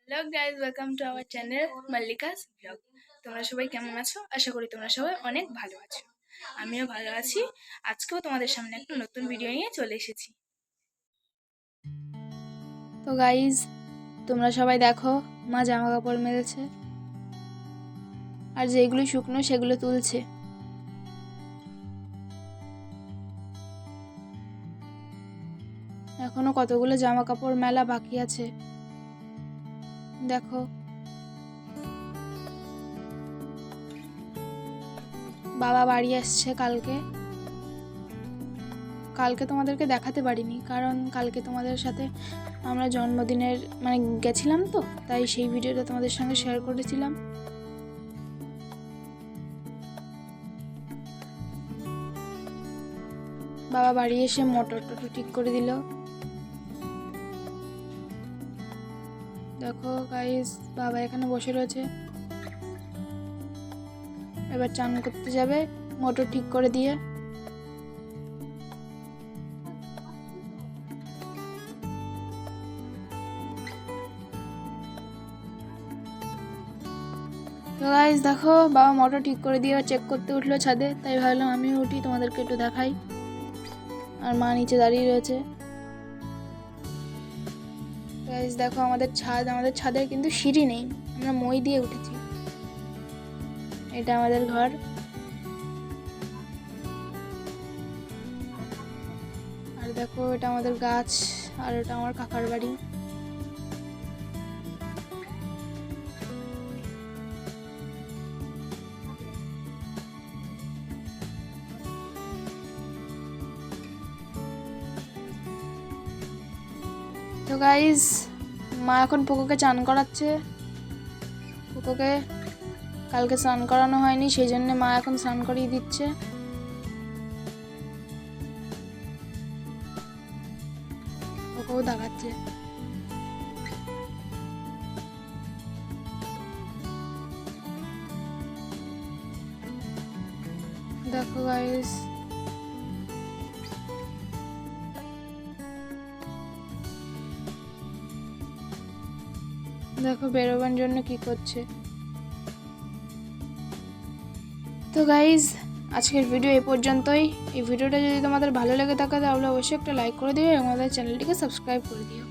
Hello guys, welcome to our channel Mallika's blog. তোমরা সবাই কেমন আছো? আশা করি তোমরা সবাই অনেক ভালো আছো। আমিও ভালো আছি। আজকেও তোমাদের সামনে একটা নতুন ভিডিও নিয়ে চলে এসেছি। তো গাইজ, তোমরা সবাই দেখো, মা জামা কাপড় মেলছে, আর যেগুলো শুকনো সেগুলো তুলছে। এখনো কতগুলো জামা কাপড় মেলা বাকি আছে। দেখো, বাবা বাড়ি আসছে কালকে তোমাদেরকে দেখাতে পারিনি, কারণ কালকে তোমাদের সাথে আমরা জন্মদিনের গেছিলাম, তো তাই সেই ভিডিওটা তোমাদের সঙ্গে শেয়ার করেছিলাম। বাবা বাড়ি এসে মোটর ঠিক করে দিল। দেখো গাইস, বাবা এখানে বসে রয়েছে, এবার চান করতে যাবে মোটর ঠিক করে দিয়ে। তো গাইস দেখো, বাবা মোটর ঠিক করে দিয়ে চেক করতে উঠলো ছাদে, তাই ভাবলাম আমিও উঠি, তোমাদেরকে একটু দেখাই। আর মা নিচে দাঁড়িয়ে রয়েছে। গাইস দেখো, আমাদের ছাদের কিন্তু সিঁড়ি নেই, আমরা মই দিয়ে উঠেছি। এটা আমাদের ঘর। আর দেখো, এটা আমাদের গাছ, আর এটা আমার কাকার বাড়ি। তো গাইস, মা এখন পোকোকে চান করাচ্ছে। পোকোকে কালকে স্নান করানো হয়নি, সেই জন্য মা এখন স্নান করিয়ে দিচ্ছে। পোকোও দেখাচ্ছে। দেখো গাইস, দেখো বেরোবার জন্য কি করছে। তো গাইজ, আজকের ভিডিও এই পর্যন্তই। এই ভিডিওটা যদি তোমাদের ভালো লেগে থাকে তাহলে অবশ্যই একটা লাইক করে দিও এবং আমাদের চ্যানেলটিকে সাবস্ক্রাইব করে দিও।